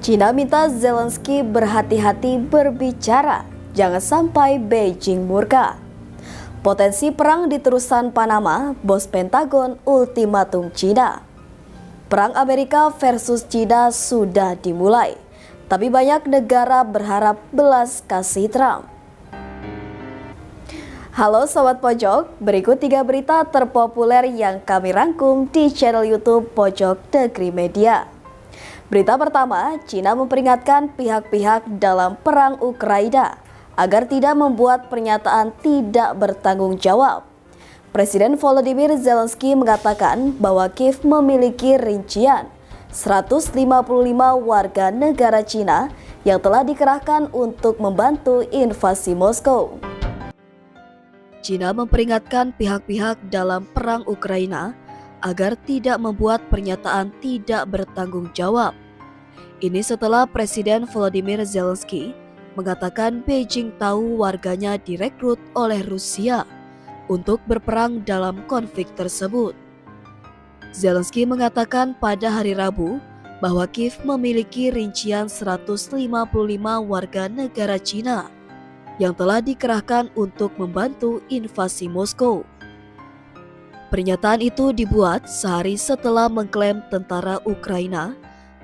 Cina minta Zelensky berhati-hati berbicara, jangan sampai Beijing murka. Potensi perang di terusan Panama, bos Pentagon ultimatum Cina. Perang Amerika versus Cina sudah dimulai, tapi banyak negara berharap belas kasih Trump. Halo Sobat Pojok, berikut 3 berita terpopuler yang kami rangkum di channel YouTube Pojok Negeri Media. Berita pertama, Cina memperingatkan pihak-pihak dalam perang Ukraina agar tidak membuat pernyataan tidak bertanggung jawab. Presiden Volodymyr Zelensky mengatakan bahwa Kiev memiliki rincian 155 warga negara Cina yang telah dikerahkan untuk membantu invasi Moskow. Cina memperingatkan pihak-pihak dalam perang Ukraina agar tidak membuat pernyataan tidak bertanggung jawab. Ini setelah Presiden Volodymyr Zelensky mengatakan Beijing tahu warganya direkrut oleh Rusia untuk berperang dalam konflik tersebut. Zelensky mengatakan pada hari Rabu bahwa Kiev memiliki rincian 155 warga negara Cina yang telah dikerahkan untuk membantu invasi Moskow. Pernyataan itu dibuat sehari setelah mengklaim tentara Ukraina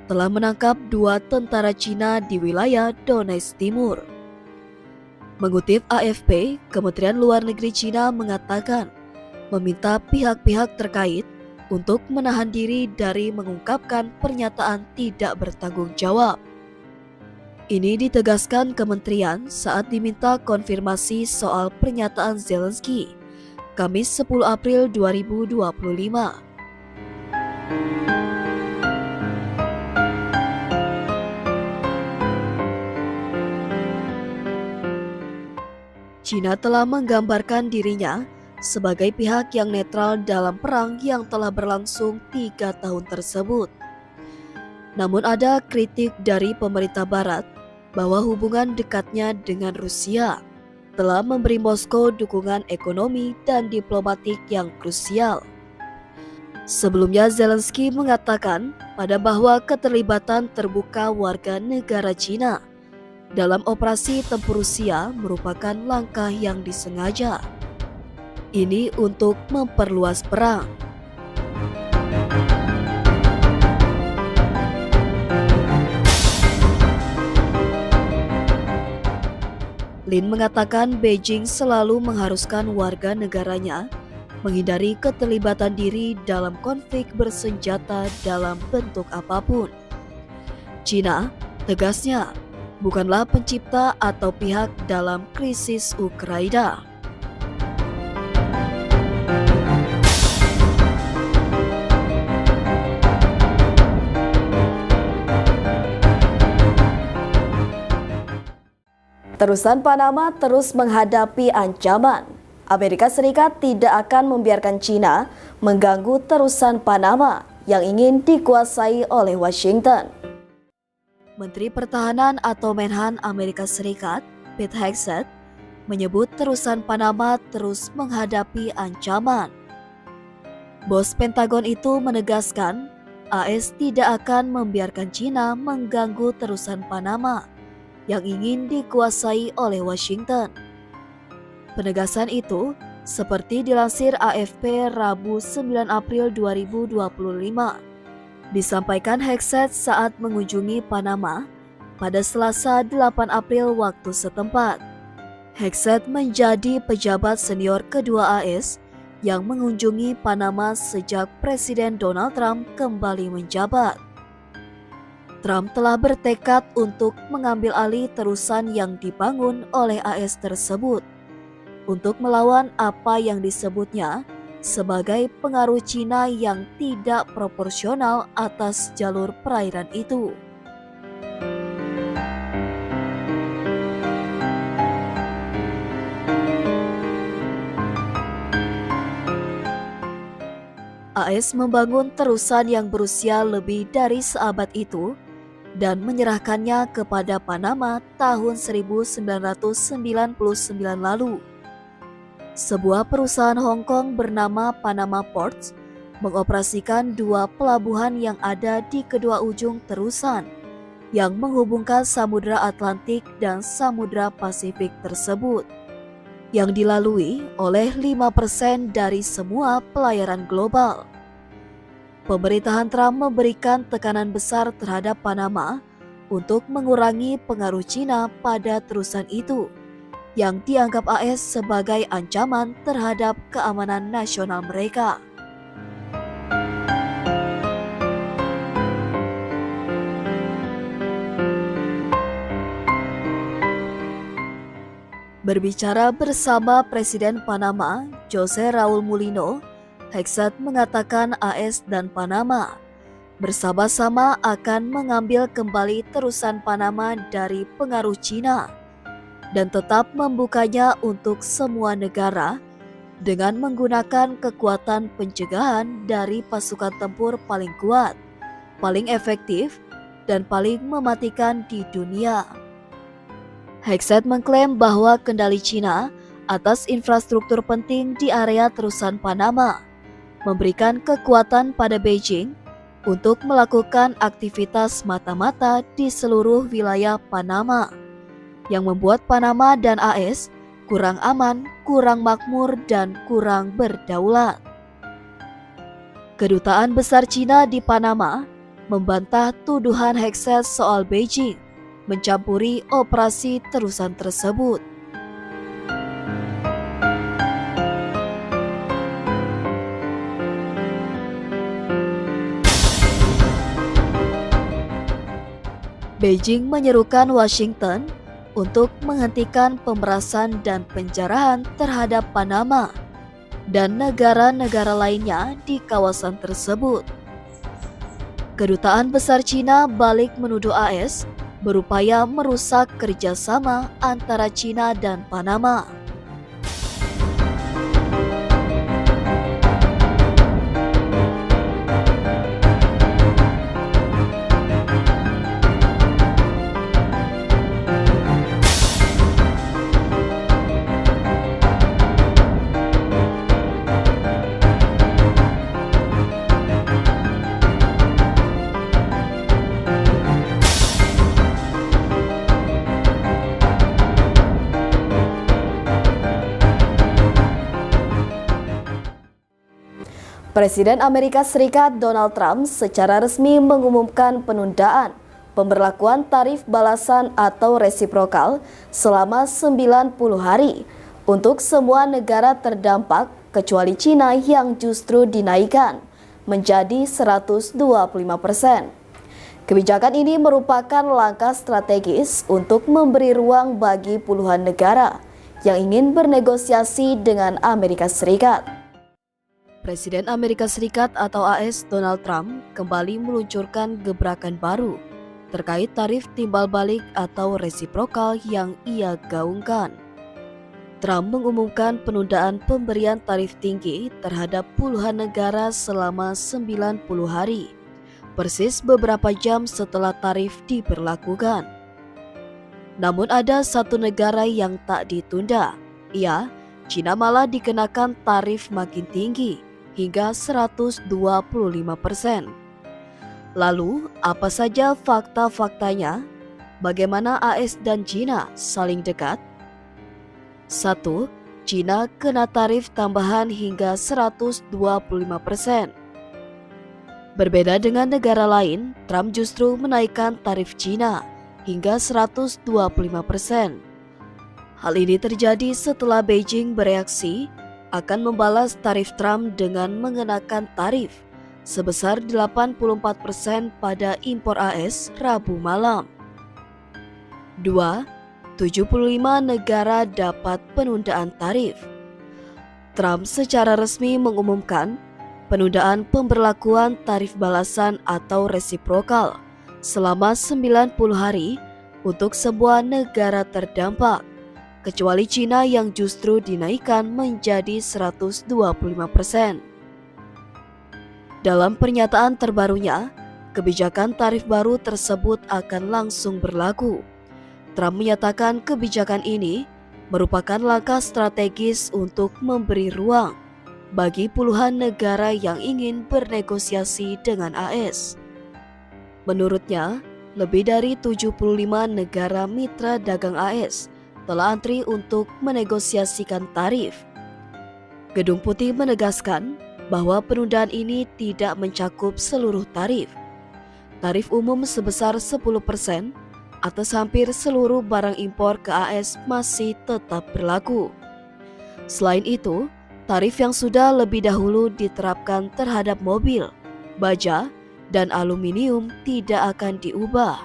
telah menangkap 2 tentara Cina di wilayah Donetsk Timur. Mengutip AFP, Kementerian Luar Negeri Cina mengatakan meminta pihak-pihak terkait untuk menahan diri dari mengungkapkan pernyataan tidak bertanggung jawab. Ini ditegaskan kementerian saat diminta konfirmasi soal pernyataan Zelensky, Kamis 10 April 2025. Cina telah menggambarkan dirinya sebagai pihak yang netral dalam perang yang telah berlangsung 3 tahun tersebut. Namun ada kritik dari pemerintah Barat bahwa hubungan dekatnya dengan Rusia telah memberi Moskow dukungan ekonomi dan diplomatik yang krusial. Sebelumnya Zelensky mengatakan bahwa keterlibatan terbuka warga negara Cina dalam operasi tempur Rusia merupakan langkah yang disengaja. Ini untuk memperluas perang. Lin mengatakan Beijing selalu mengharuskan warga negaranya menghindari keterlibatan diri dalam konflik bersenjata dalam bentuk apapun. Cina, tegasnya, bukanlah pencipta atau pihak dalam krisis Ukraina. Terusan Panama terus menghadapi ancaman. Amerika Serikat tidak akan membiarkan Cina mengganggu terusan Panama yang ingin dikuasai oleh Washington. Menteri Pertahanan atau Menhan Amerika Serikat, Pete Hegseth, menyebut terusan Panama terus menghadapi ancaman. Bos Pentagon itu menegaskan AS tidak akan membiarkan Cina mengganggu terusan Panama yang ingin dikuasai oleh Washington. Penegasan itu seperti dilansir AFP Rabu 9 April 2025. Disampaikan Hegseth saat mengunjungi Panama pada Selasa 8 April waktu setempat. Hegseth menjadi pejabat senior kedua AS yang mengunjungi Panama sejak Presiden Donald Trump kembali menjabat. Trump telah bertekad untuk mengambil alih terusan yang dibangun oleh AS tersebut untuk melawan apa yang disebutnya sebagai pengaruh Cina yang tidak proporsional atas jalur perairan itu. AS membangun terusan yang berusia lebih dari seabad itu dan menyerahkannya kepada Panama tahun 1999 lalu. Sebuah perusahaan Hong Kong bernama Panama Ports mengoperasikan 2 pelabuhan yang ada di kedua ujung terusan, yang menghubungkan Samudra Atlantik dan Samudra Pasifik tersebut, yang dilalui oleh 5% dari semua pelayaran global. Pemerintahan Trump memberikan tekanan besar terhadap Panama untuk mengurangi pengaruh Cina pada terusan itu, yang dianggap AS sebagai ancaman terhadap keamanan nasional mereka. Berbicara bersama Presiden Panama, Jose Raul Mulino, Hexat mengatakan AS dan Panama bersama-sama akan mengambil kembali terusan Panama dari pengaruh Cina dan tetap membukanya untuk semua negara dengan menggunakan kekuatan pencegahan dari pasukan tempur paling kuat, paling efektif, dan paling mematikan di dunia. Hexat mengklaim bahwa kendali Cina atas infrastruktur penting di area terusan Panama memberikan kekuatan pada Beijing untuk melakukan aktivitas mata-mata di seluruh wilayah Panama, yang membuat Panama dan AS kurang aman, kurang makmur, dan kurang berdaulat. Kedutaan Besar Cina di Panama membantah tuduhan Hexat soal Beijing mencampuri operasi terusan tersebut. Beijing menyerukan Washington untuk menghentikan pemerasan dan penjarahan terhadap Panama dan negara-negara lainnya di kawasan tersebut. Kedutaan Besar Cina balik menuduh AS berupaya merusak kerjasama antara Cina dan Panama. Presiden Amerika Serikat Donald Trump secara resmi mengumumkan penundaan pemberlakuan tarif balasan atau resiprokal selama 90 hari untuk semua negara terdampak kecuali Cina yang justru dinaikkan menjadi 125%. Kebijakan ini merupakan langkah strategis untuk memberi ruang bagi puluhan negara yang ingin bernegosiasi dengan Amerika Serikat. Presiden Amerika Serikat atau AS Donald Trump kembali meluncurkan gebrakan baru terkait tarif timbal balik atau resiprokal yang ia gaungkan. Trump mengumumkan penundaan pemberian tarif tinggi terhadap puluhan negara selama 90 hari, persis beberapa jam setelah tarif diberlakukan. Namun ada satu negara yang tak ditunda, Cina malah dikenakan tarif makin tinggi, hingga 125%. Lalu, apa saja fakta-faktanya? Bagaimana AS dan Cina saling dekat? 1. Cina kena tarif tambahan hingga 125%. Berbeda dengan negara lain, Trump justru menaikkan tarif Cina hingga 125%. Hal ini terjadi setelah Beijing bereaksi akan membalas tarif Trump dengan mengenakan tarif sebesar 84% pada impor AS Rabu malam. 2. 75 negara dapat penundaan tarif. Trump secara resmi mengumumkan penundaan pemberlakuan tarif balasan atau resiprokal selama 90 hari untuk semua negara terdampak, kecuali Cina yang justru dinaikkan menjadi 125%. Dalam pernyataan terbarunya, kebijakan tarif baru tersebut akan langsung berlaku. Trump menyatakan kebijakan ini merupakan langkah strategis untuk memberi ruang bagi puluhan negara yang ingin bernegosiasi dengan AS. Menurutnya, lebih dari 75 negara mitra dagang AS telah antri untuk menegosiasikan tarif. Gedung Putih menegaskan bahwa penundaan ini tidak mencakup seluruh tarif. Tarif umum sebesar 10% atas hampir seluruh barang impor ke AS masih tetap berlaku. Selain itu, tarif yang sudah lebih dahulu diterapkan terhadap mobil, baja, dan aluminium tidak akan diubah.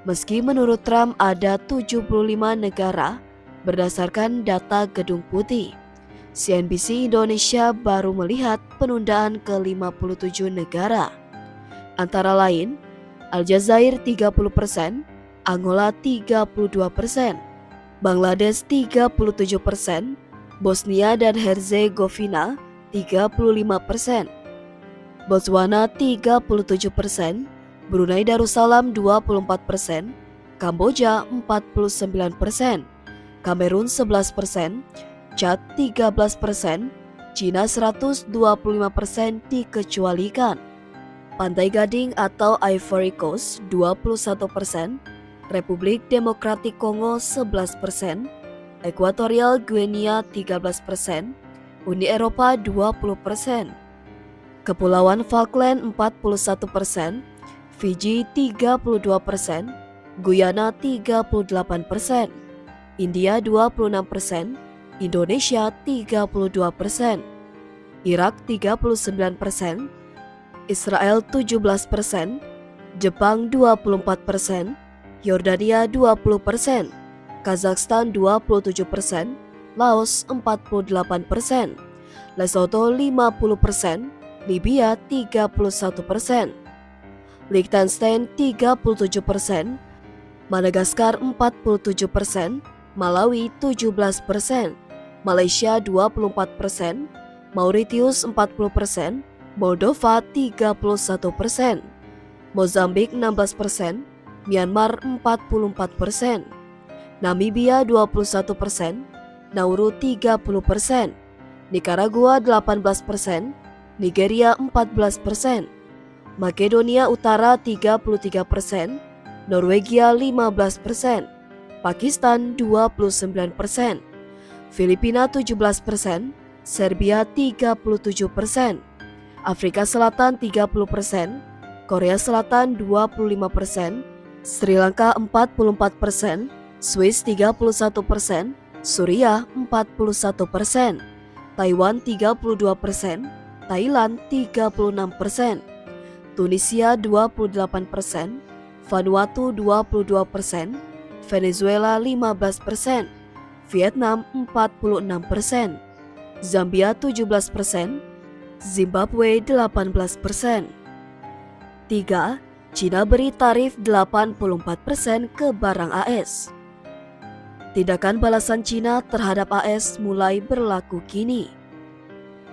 Meski menurut Trump ada 75 negara berdasarkan data Gedung Putih, CNBC Indonesia baru melihat penundaan ke 57 negara. Antara lain, Aljazair 30%, Angola 32%, Bangladesh 37%, Bosnia dan Herzegovina 35%, Botswana 37%, Brunei Darussalam 24%, Kamboja 49%, Kamerun 11%, Chad 13%, Cina 125% dikecualikan. Pantai Gading atau Ivory Coast 21%, Republik Demokratik Kongo 11%, Ekuatorial Guinea 13%, Uni Eropa 20%, Kepulauan Falkland 41%, Fiji 32%, Guyana 38%, India 26%, Indonesia 32%, Irak 39%, Israel 17%, Jepang 24%, Yordania 20%, Kazakhstan 27%, Laos 48%, Lesotho 50%, Libya 31%, Liechtenstein 37%, Madagaskar 47%, Malawi 17%, Malaysia 24%, Mauritius 40%, Moldova 31%, Mozambik 16%, Myanmar 44%, Namibia 21%, Nauru 30%, Nicaragua 18%, Nigeria 14%, Makedonia Utara 33%, Norwegia 15%, Pakistan 29%, Filipina 17%, Serbia 37%, Afrika Selatan 30%, Korea Selatan 25%, Sri Lanka 44%, Swiss 31%, Suriah 41%, Taiwan 32%, Thailand 36%, Tunisia 28%, Vanuatu 22%, Venezuela 15%, Vietnam 46%, Zambia 17%, Zimbabwe 18%. 3. Cina beri tarif 84% ke barang AS. Tindakan balasan Cina terhadap AS mulai berlaku kini.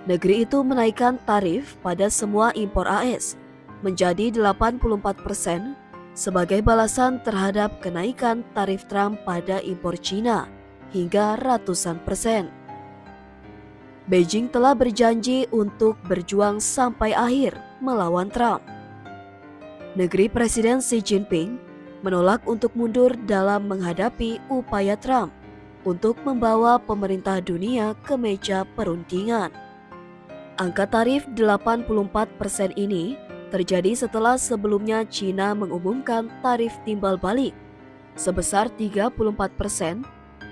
Negeri itu menaikkan tarif pada semua impor AS menjadi 84% sebagai balasan terhadap kenaikan tarif Trump pada impor Cina hingga ratusan persen. Beijing telah berjanji untuk berjuang sampai akhir melawan Trump. Negeri Presiden Xi Jinping menolak untuk mundur dalam menghadapi upaya Trump untuk membawa pemerintah dunia ke meja perundingan. Angka tarif 84% ini terjadi setelah sebelumnya Cina mengumumkan tarif timbal balik sebesar 34%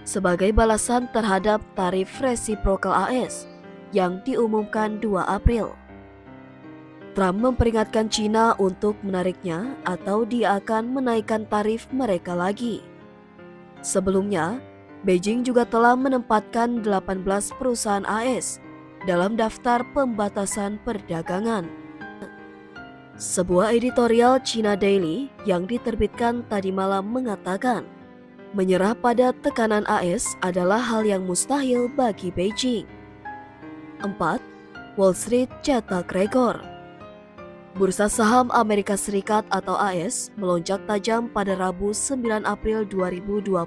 sebagai balasan terhadap tarif resiprokal AS yang diumumkan 2 April. Trump memperingatkan Cina untuk menariknya atau dia akan menaikkan tarif mereka lagi. Sebelumnya, Beijing juga telah menempatkan 18 perusahaan AS dalam daftar pembatasan perdagangan. Sebuah editorial China Daily yang diterbitkan tadi malam mengatakan, menyerah pada tekanan AS adalah hal yang mustahil bagi Beijing. 4. Wall Street cetak rekor. Bursa saham Amerika Serikat atau AS melonjak tajam pada Rabu 9 April 2025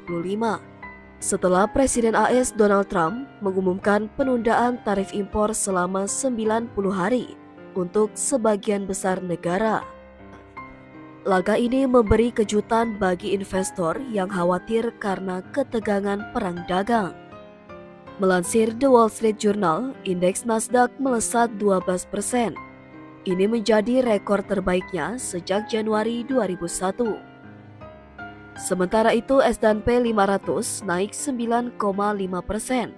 setelah Presiden AS Donald Trump mengumumkan penundaan tarif impor selama 90 hari untuk sebagian besar negara. Langkah ini memberi kejutan bagi investor yang khawatir karena ketegangan perang dagang. Melansir The Wall Street Journal, indeks Nasdaq melesat 12%. Ini menjadi rekor terbaiknya sejak Januari 2001. Sementara itu S&P 500 naik 9,5%,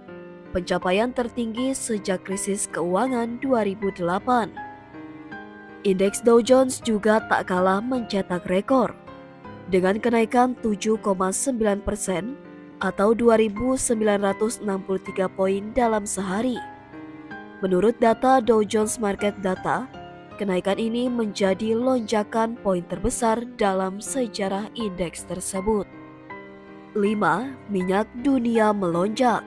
pencapaian tertinggi sejak krisis keuangan 2008. Indeks Dow Jones juga tak kalah mencetak rekor, dengan kenaikan 7,9% atau 2.963 poin dalam sehari. Menurut data Dow Jones Market Data, kenaikan ini menjadi lonjakan poin terbesar dalam sejarah indeks tersebut. 5. Minyak dunia melonjak.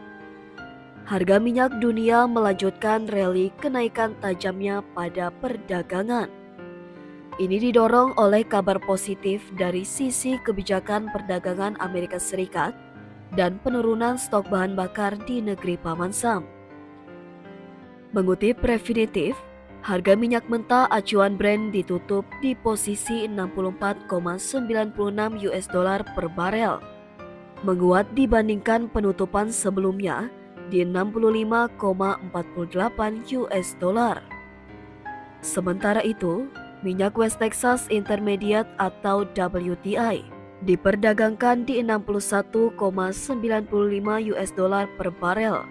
Harga minyak dunia melanjutkan rally kenaikan tajamnya pada perdagangan. Ini didorong oleh kabar positif dari sisi kebijakan perdagangan Amerika Serikat dan penurunan stok bahan bakar di negeri Paman Sam. Mengutip Refinitiv, harga minyak mentah acuan Brent ditutup di posisi 64,96 US dollar per barel, menguat dibandingkan penutupan sebelumnya di 65,48 US dollar. Sementara itu, minyak West Texas Intermediate atau WTI diperdagangkan di 61,95 US dollar per barel,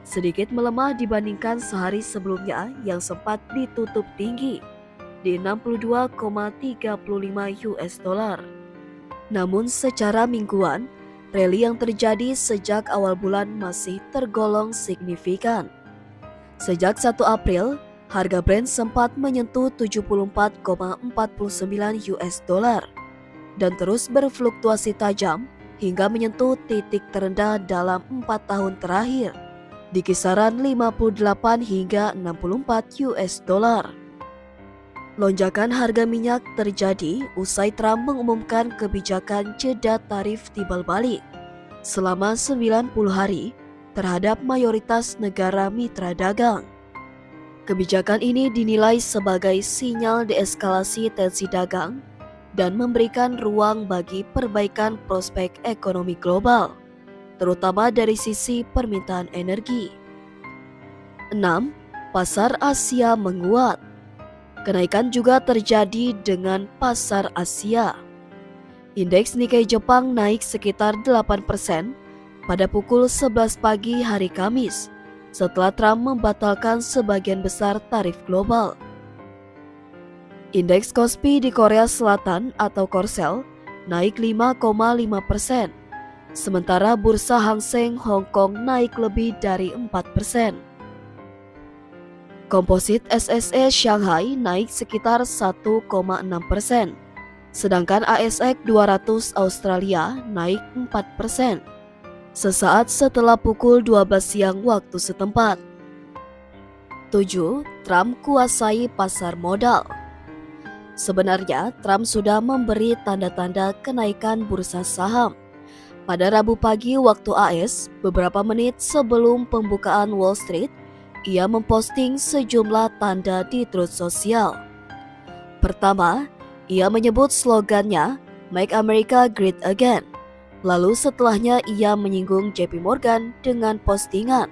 sedikit melemah dibandingkan sehari sebelumnya yang sempat ditutup tinggi di 62,35 US dollar. Namun secara mingguan, rally yang terjadi sejak awal bulan masih tergolong signifikan. Sejak 1 April, harga Brent sempat menyentuh 74,49 US dollar dan terus berfluktuasi tajam hingga menyentuh titik terendah dalam 4 tahun terakhir di kisaran 58 hingga 64 US dollar. Lonjakan harga minyak terjadi usai Trump mengumumkan kebijakan jeda tarif timbal balik selama 90 hari terhadap mayoritas negara mitra dagang. Kebijakan ini dinilai sebagai sinyal deeskalasi tensi dagang dan memberikan ruang bagi perbaikan prospek ekonomi global, terutama dari sisi permintaan energi. 6. Pasar Asia menguat. Kenaikan juga terjadi dengan pasar Asia. Indeks Nikkei Jepang naik sekitar 8% pada pukul 11 pagi hari Kamis setelah Trump membatalkan sebagian besar tarif global. Indeks Kospi di Korea Selatan atau Korsel naik 5,5%, sementara bursa Hang Seng Hong Kong naik lebih dari 4%. Komposit SSE Shanghai naik sekitar 1,6%, sedangkan ASX 200 Australia naik 4%, sesaat setelah pukul 12 siang waktu setempat. 7. Trump kuasai pasar modal. Sebenarnya, Trump sudah memberi tanda-tanda kenaikan bursa saham pada Rabu pagi waktu AS, beberapa menit sebelum pembukaan Wall Street. Ia memposting sejumlah tanda di Truth Social. Pertama, ia menyebut slogannya Make America Great Again. Lalu setelahnya ia menyinggung JP Morgan dengan postingan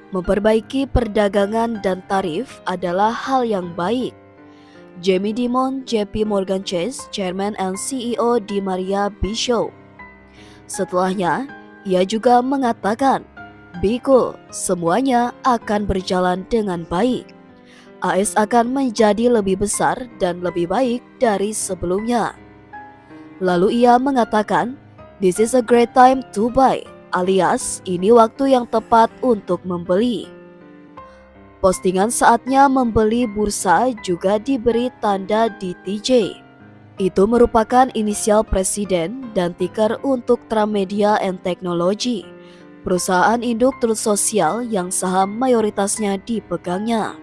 memperbaiki perdagangan dan tarif adalah hal yang baik. Jamie Dimon, JP Morgan Chase, Chairman and CEO di Maria B. Show. Setelahnya, ia juga mengatakan, "Be cool, semuanya akan berjalan dengan baik. AS akan menjadi lebih besar dan lebih baik dari sebelumnya." Lalu ia mengatakan, "This is a great time to buy," alias ini waktu yang tepat untuk membeli. Postingan saatnya membeli bursa juga diberi tanda DTJ. Itu merupakan inisial presiden dan tiker untuk Trump Media and Technology, perusahaan induk Truth Social yang saham mayoritasnya dipegangnya.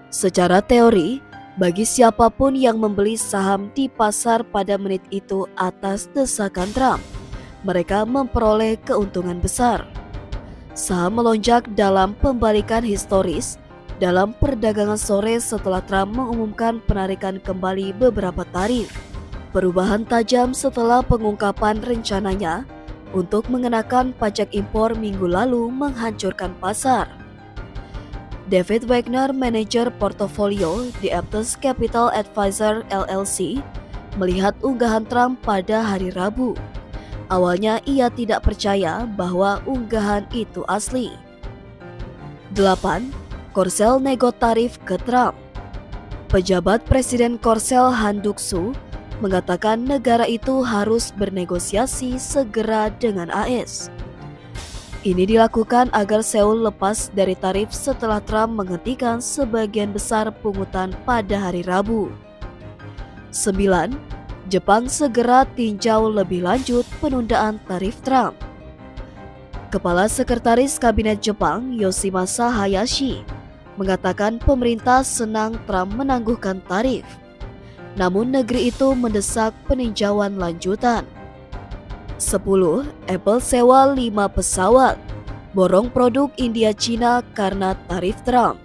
Secara teori, bagi siapapun yang membeli saham di pasar pada menit itu atas desakan Trump, mereka memperoleh keuntungan besar. Saham melonjak dalam pembalikan historis dalam perdagangan sore setelah Trump mengumumkan penarikan kembali beberapa tarif. Perubahan tajam setelah pengungkapan rencananya untuk mengenakan pajak impor minggu lalu menghancurkan pasar. David Wagner, manajer portofolio di Aptus Capital Advisor LLC, melihat unggahan Trump pada hari Rabu. Awalnya ia tidak percaya bahwa unggahan itu asli. 8. Korsel nego tarif ke Trump. Pejabat Presiden Korsel Han Duck-soo mengatakan negara itu harus bernegosiasi segera dengan AS. Ini dilakukan agar Seoul lepas dari tarif setelah Trump menghentikan sebagian besar pungutan pada hari Rabu. 9. Jepang segera tinjau lebih lanjut penundaan tarif Trump. Kepala Sekretaris Kabinet Jepang Yoshimasa Hayashi mengatakan pemerintah senang Trump menangguhkan tarif. Namun negeri itu mendesak peninjauan lanjutan. 10. Apple sewa 5 pesawat, borong produk India Cina karena tarif Trump.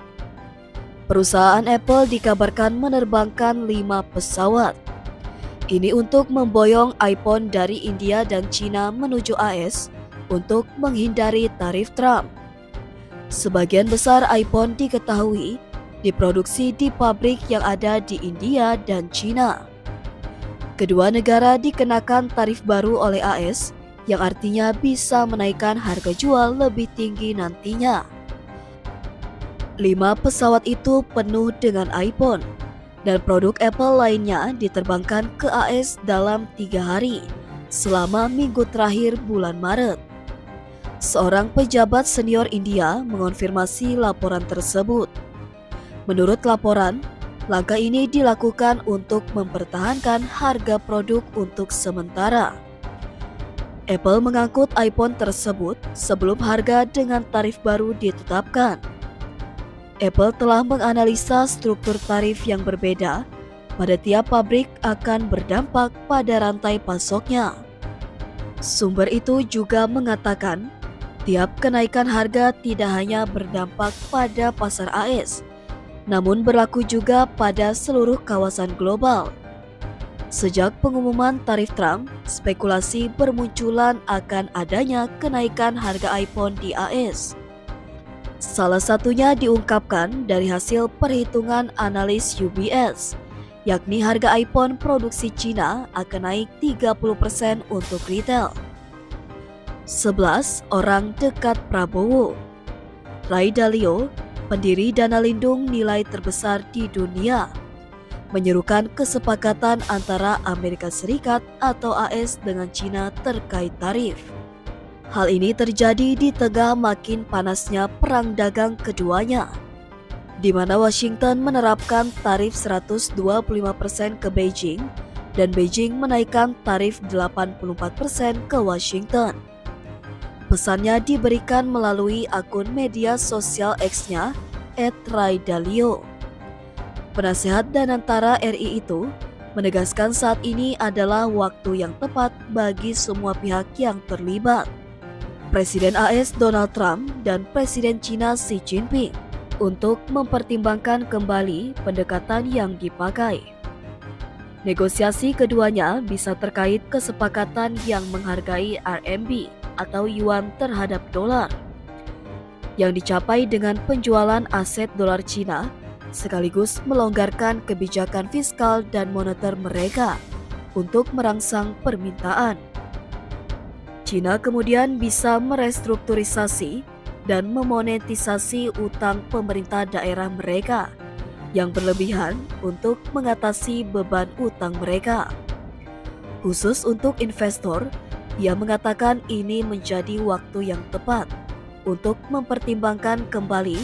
Perusahaan Apple dikabarkan menerbangkan 5 pesawat. Ini untuk memboyong iPhone dari India dan Cina menuju AS untuk menghindari tarif Trump. Sebagian besar iPhone diketahui diproduksi di pabrik yang ada di India dan Cina. Kedua negara dikenakan tarif baru oleh AS yang artinya bisa menaikkan harga jual lebih tinggi nantinya. 5 pesawat itu penuh dengan iPhone dan produk Apple lainnya diterbangkan ke AS dalam 3 hari selama minggu terakhir bulan Maret. Seorang pejabat senior India mengonfirmasi laporan tersebut. Menurut laporan, langkah ini dilakukan untuk mempertahankan harga produk untuk sementara. Apple mengangkut iPhone tersebut sebelum harga dengan tarif baru ditetapkan. Apple telah menganalisa struktur tarif yang berbeda pada tiap pabrik akan berdampak pada rantai pasoknya. Sumber itu juga mengatakan, tiap kenaikan harga tidak hanya berdampak pada pasar AS, namun berlaku juga pada seluruh kawasan global. Sejak pengumuman tarif Trump, spekulasi bermunculan akan adanya kenaikan harga iPhone di AS. Salah satunya diungkapkan dari hasil perhitungan analis UBS, yakni harga iPhone produksi Cina akan naik 30% untuk retail. 11 orang dekat Prabowo. Ray Dalio, pendiri Dana Lindung nilai terbesar di dunia, menyerukan kesepakatan antara Amerika Serikat atau AS dengan Cina terkait tarif. Hal ini terjadi di tengah makin panasnya perang dagang keduanya, di mana Washington menerapkan tarif 125% ke Beijing dan Beijing menaikkan tarif 84% ke Washington. Pesannya diberikan melalui akun media sosial X-nya @raydalio. Penasehat Danantara RI itu menegaskan saat ini adalah waktu yang tepat bagi semua pihak yang terlibat, Presiden AS Donald Trump dan Presiden China Xi Jinping, untuk mempertimbangkan kembali pendekatan yang dipakai. Negosiasi keduanya bisa terkait kesepakatan yang menghargai RMB atau yuan terhadap dolar, yang dicapai dengan penjualan aset dolar Cina sekaligus melonggarkan kebijakan fiskal dan moneter mereka untuk merangsang permintaan. Cina kemudian bisa merestrukturisasi dan memonetisasi utang pemerintah daerah mereka yang berlebihan untuk mengatasi beban utang mereka. Khusus untuk investor, ia mengatakan ini menjadi waktu yang tepat untuk mempertimbangkan kembali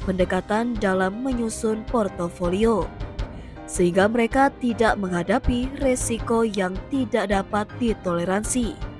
pendekatan dalam menyusun portofolio, sehingga mereka tidak menghadapi resiko yang tidak dapat ditoleransi.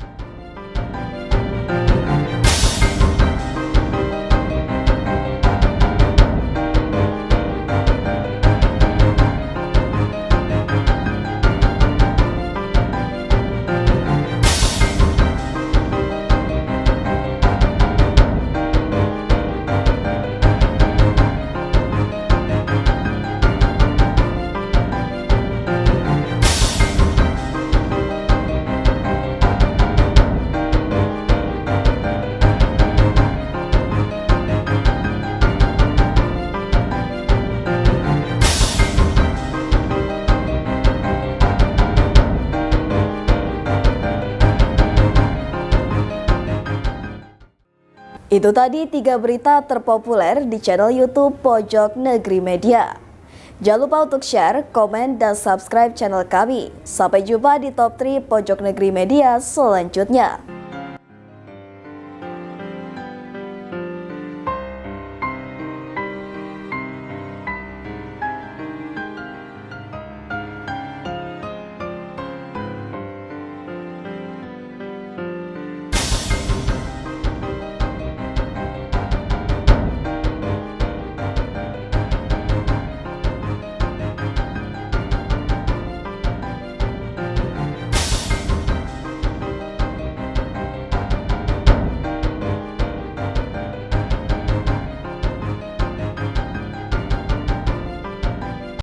Itu tadi 3 berita terpopuler di channel YouTube Pojok Negeri Media. Jangan lupa untuk share, komen, dan subscribe channel kami. Sampai jumpa di top 3 Pojok Negeri Media selanjutnya.